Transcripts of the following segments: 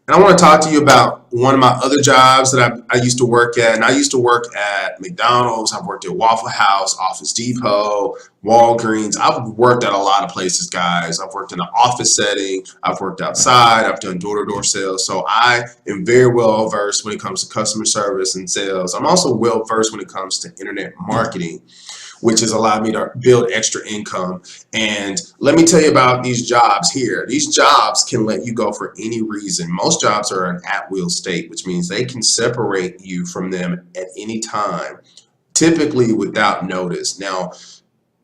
And I want to talk to you about one of my other jobs that I used to work at. And I used to work at McDonald's. I've worked at Waffle House, Office Depot, Walgreens. I've worked at a lot of places, guys. I've worked in an office setting. I've worked outside. I've done door-to-door sales. So I am very well versed when it comes to customer service and sales. I'm also well versed when it comes to internet marketing, which has allowed me to build extra income. And let me tell you about these jobs here. These jobs can let you go for any reason. Most jobs are an at-will state, which means they can separate you from them at any time, typically without notice. Now,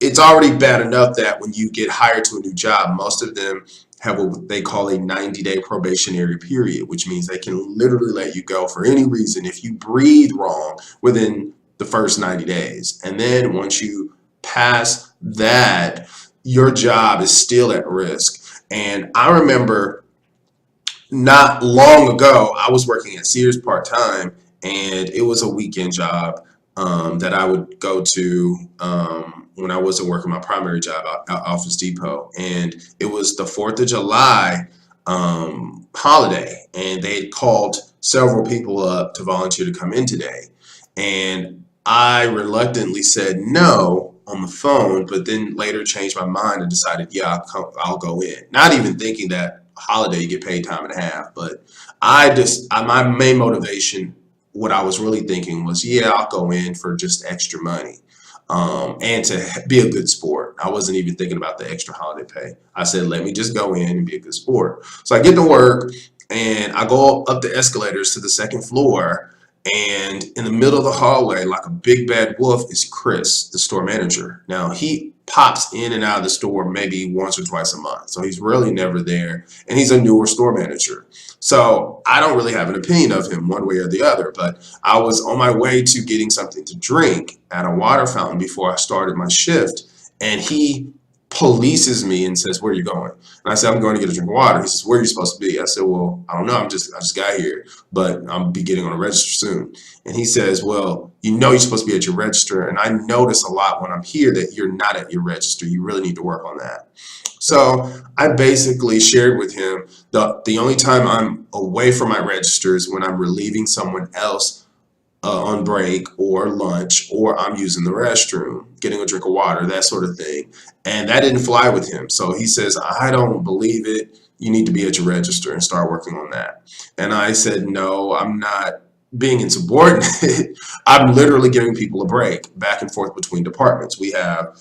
it's already bad enough that when you get hired to a new job, most of them have what they call a 90-day probationary period, which means they can literally let you go for any reason if you breathe wrong within the first 90 days. And then once you pass that, your job is still at risk. And I remember not long ago, I was working at Sears part-time, and it was a weekend job that I would go to when I wasn't working my primary job at Office Depot. And it was the 4th of July holiday, and they had called several people up to volunteer to come in today. And I reluctantly said no on the phone, but then later changed my mind and decided, yeah, I'll go in. Not even thinking that holiday you get paid time and a half, but my main motivation, what I was really thinking was, yeah, I'll go in for just extra money. And to be a good sport. I wasn't even thinking about the extra holiday pay. I said, let me just go in and be a good sport. So I get to work and I go up the escalators to the second floor. And in the middle of the hallway, like a big bad wolf, is Chris, the store manager. Now, he pops in and out of the store maybe once or twice a month. So he's really never there. And he's a newer store manager. So I don't really have an opinion of him one way or the other. But I was on my way to getting something to drink at a water fountain before I started my shift. And he polices me and says, where are you going? And I said, I'm going to get a drink of water. He says, where are you supposed to be? I said, well, I don't know. I just got here, but I'll be getting on a register soon. And he says, well, you know, you're supposed to be at your register. And I notice a lot when I'm here that you're not at your register. You really need to work on that. So I basically shared with him the only time I'm away from my register is when I'm relieving someone else on break or lunch, or I'm using the restroom, getting a drink of water, that sort of thing. And that didn't fly with him. So he says, I don't believe it. You need to be at your register and start working on that. And I said, no, I'm not being insubordinate. I'm literally giving people a break back and forth between departments. We have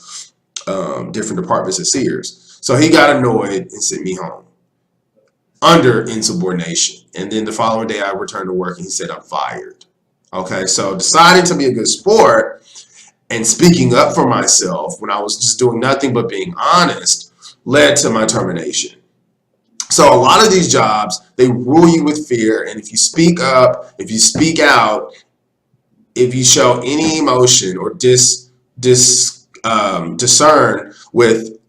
different departments at Sears. So he got annoyed and sent me home under insubordination. And then the following day I returned to work and he said, I'm fired. Okay, so deciding to be a good sport and speaking up for myself when I was just doing nothing but being honest led to my termination. So a lot of these jobs, they rule you with fear. And if you speak up, if you speak out, if you show any emotion or discern with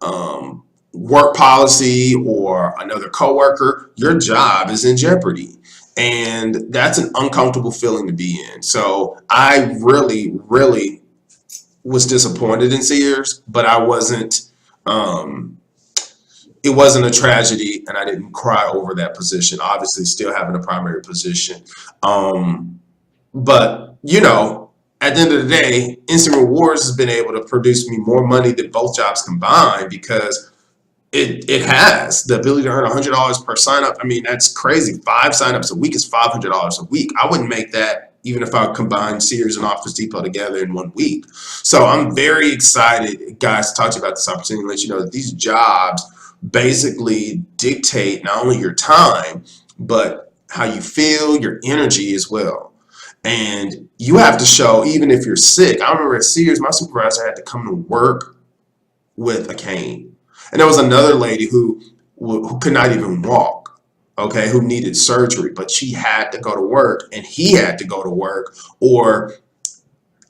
work policy or another coworker, your job is in jeopardy. And that's an uncomfortable feeling to be in. So I really, really was disappointed in Sears, but I wasn't, it wasn't a tragedy and I didn't cry over that position. Obviously, still having a primary position. But, you know, at the end of the day, Instant Rewards has been able to produce me more money than both jobs combined because it has the ability to earn $100 per sign up. I mean, that's crazy. 5 signups a week is $500 a week. I wouldn't make that even if I combined Sears and Office Depot together in 1 week. So I'm very excited, guys, to talk to you about this opportunity and let you know that these jobs basically dictate not only your time, but how you feel, your energy as well. And you have to show, even if you're sick. I remember at Sears, my supervisor had to come to work with a cane. And there was another lady who could not even walk, okay, who needed surgery, but she had to go to work and he had to go to work or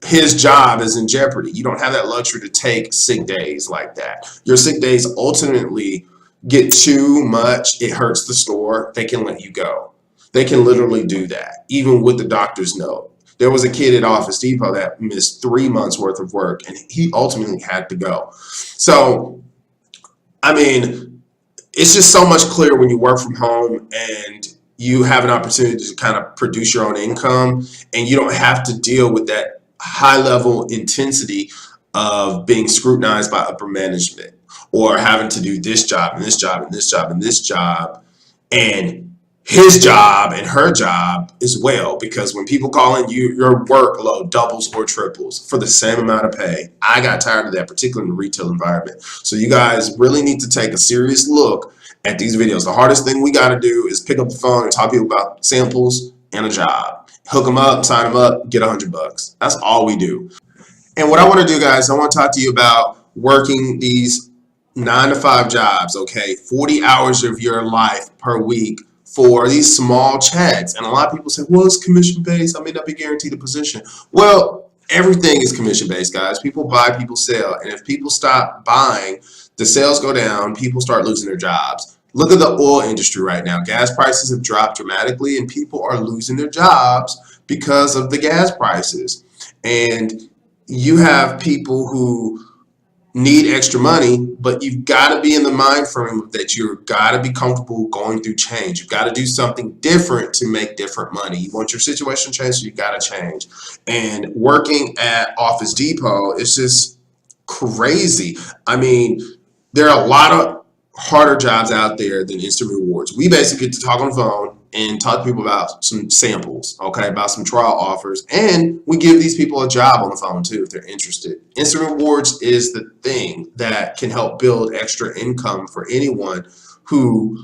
his job is in jeopardy. You don't have that luxury to take sick days like that. Your sick days ultimately get too much. It hurts the store. They can let you go. They can literally do that, even with the doctor's note. There was a kid at Office Depot that missed 3 months worth of work and he ultimately had to go. So I mean, it's just so much clearer when you work from home and you have an opportunity to kind of produce your own income, and you don't have to deal with that high level intensity of being scrutinized by upper management, or having to do this job and this job and this job and this job and his job and her job as well. Because when people call in, your workload doubles or triples for the same amount of pay. I got tired of that, particularly in the retail environment. So you guys really need to take a serious look at these videos. The hardest thing we got to do is pick up the phone and talk to people about samples and a job. Hook them up, sign them up, get $100. That's all we do. And what I want to do, guys, I want to talk to you about working these 9 to 5 jobs, okay? 40 hours of your life per week for these small checks. And a lot of people say, well, it's commission based. I may not be guaranteed a position. Well, everything is commission based, guys. People buy, people sell. And if people stop buying, the sales go down, people start losing their jobs. Look at the oil industry right now. Gas prices have dropped dramatically, and people are losing their jobs because of the gas prices. And you have people who need extra money, but you've got to be in the mind frame that you've got to be comfortable going through change. You've got to do something different to make different money. You want your situation changed, so you got to change. And working at Office Depot is just crazy. I mean, there are a lot of harder jobs out there than instant rewards. We basically get to talk on the phone and talk to people about some samples, okay, about some trial offers, and we give these people a job on the phone too if they're interested. Instant rewards is the thing that can help build extra income for anyone who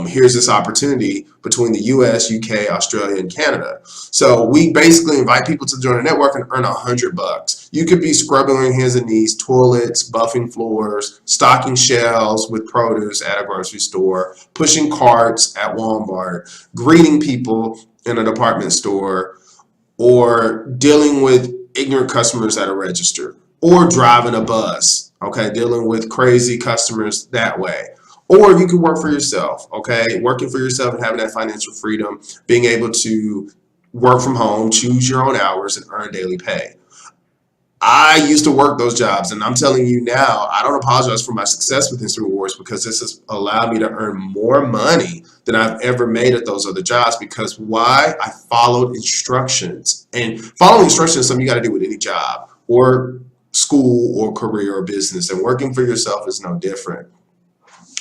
hears this opportunity between the US, UK, Australia, and Canada. So we basically invite people to join a network and earn $100. You could be scrubbing on your hands and knees, toilets, buffing floors, stocking shelves with produce at a grocery store, pushing carts at Walmart, greeting people in a department store, or dealing with ignorant customers at a register, or driving a bus, okay, dealing with crazy customers that way. Or you can work for yourself, okay? Working for yourself and having that financial freedom, being able to work from home, choose your own hours, and earn daily pay. I used to work those jobs, and I'm telling you now, I don't apologize for my success with Instant Rewards, because this has allowed me to earn more money than I've ever made at those other jobs. Because why? I followed instructions. And following instructions is something you got to do with any job or school or career or business, and working for yourself is no different.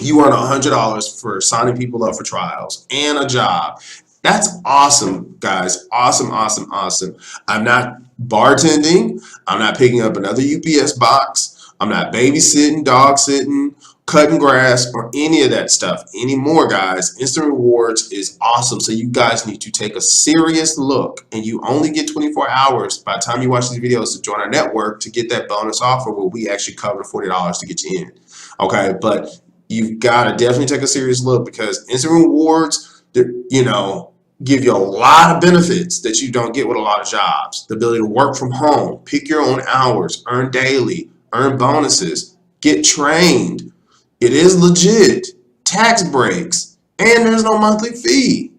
You earn $100 for signing people up for trials and a job. That's awesome, guys. Awesome, awesome, awesome. I'm not bartending. I'm not picking up another UPS box. I'm not babysitting, dog sitting, cutting grass, or any of that stuff anymore, guys. Instant Rewards is awesome. So you guys need to take a serious look, and you only get 24 hours by the time you watch these videos to join our network to get that bonus offer where we actually cover $40 to get you in. Okay, but you've got to definitely take a serious look, because Instant Rewards, you know, give you a lot of benefits that you don't get with a lot of jobs. The ability to work from home, pick your own hours, earn daily, earn bonuses, get trained. It is legit. Tax breaks, and there's no monthly fee.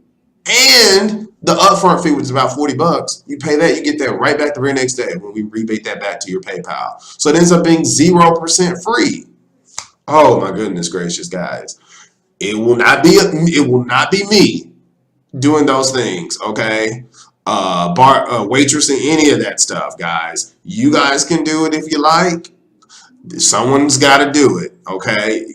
And the upfront fee, which is about $40, you pay that, you get that right back the very next day when we rebate that back to your PayPal. So it ends up being 0% free. Oh my goodness gracious, guys. It will not be me doing those things, okay? Waitressing, any of that stuff, guys. You guys can do it if you like. Someone's got to do it, okay?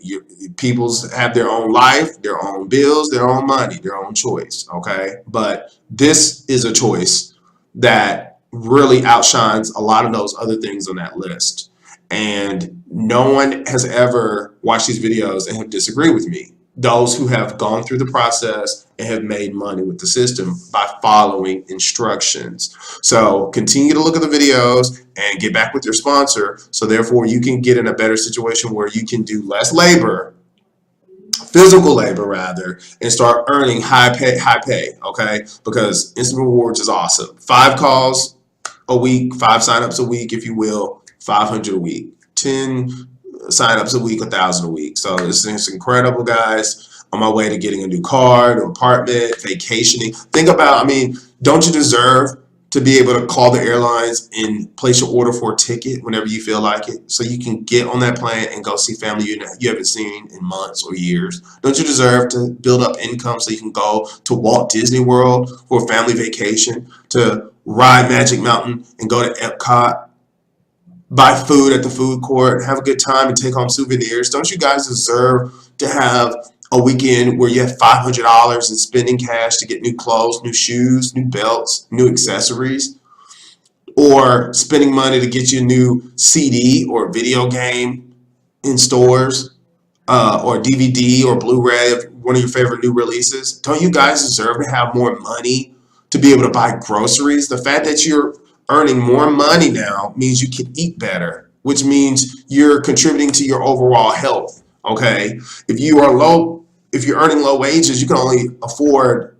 People's have their own life, their own bills, their own money, their own choice, okay? But this is a choice that really outshines a lot of those other things on that list. And no one has ever watched these videos and have disagreed with me. Those who have gone through the process and have made money with the system by following instructions. So continue to look at the videos and get back with your sponsor, so therefore you can get in a better situation where you can do less labor, physical labor rather, and start earning high pay, okay? Because Instant Rewards is awesome. 5 calls a week, 5 signups a week, if you will, 500 a week, 10 signups a week, 1,000 a week. So it's incredible, guys. On my way to getting a new car, new apartment, vacationing. Think about, I mean, don't you deserve to be able to call the airlines and place your order for a ticket whenever you feel like it, so you can get on that plane and go see family you haven't seen in months or years? Don't you deserve to build up income so you can go to Walt Disney World for a family vacation, to ride Magic Mountain and go to Epcot, buy food at the food court, have a good time, and take home souvenirs? Don't you guys deserve to have a weekend where you have $500 in spending cash to get new clothes, new shoes, new belts, new accessories, or spending money to get you a new CD or video game in stores, or DVD or Blu-ray of one of your favorite new releases? Don't you guys deserve to have more money to be able to buy groceries? The fact that you're earning more money now means you can eat better, which means you're contributing to your overall health. Okay, if you're earning low wages, you can only afford.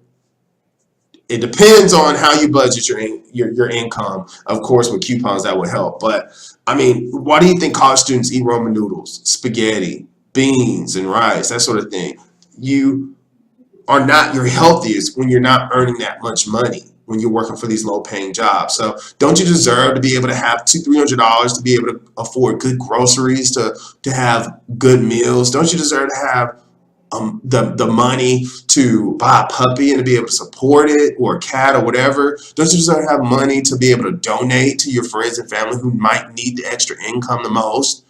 It depends on how you budget your income. Of course, with coupons that would help. But I mean, why do you think college students eat ramen noodles, spaghetti, beans, and rice, that sort of thing? You are not your healthiest when you're not earning that much money, when you're working for these low paying jobs. So don't you deserve to be able to have $200-300 to be able to afford good groceries, to have good meals? Don't you deserve to have the money to buy a puppy and to be able to support it, or a cat, or whatever? Don't you deserve to have money to be able to donate to your friends and family who might need the extra income the most?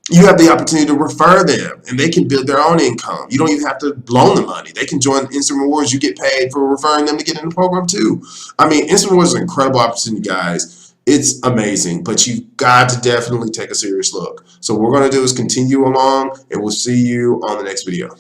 You have the opportunity to refer them and they can build their own income. You don't even have to loan the money. They can join Instant Rewards. You get paid for referring them to get in the program too. I mean, Instant Rewards is an incredible opportunity, guys. It's amazing, but you've got to definitely take a serious look. So what we're going to do is continue along, and we'll see you on the next video.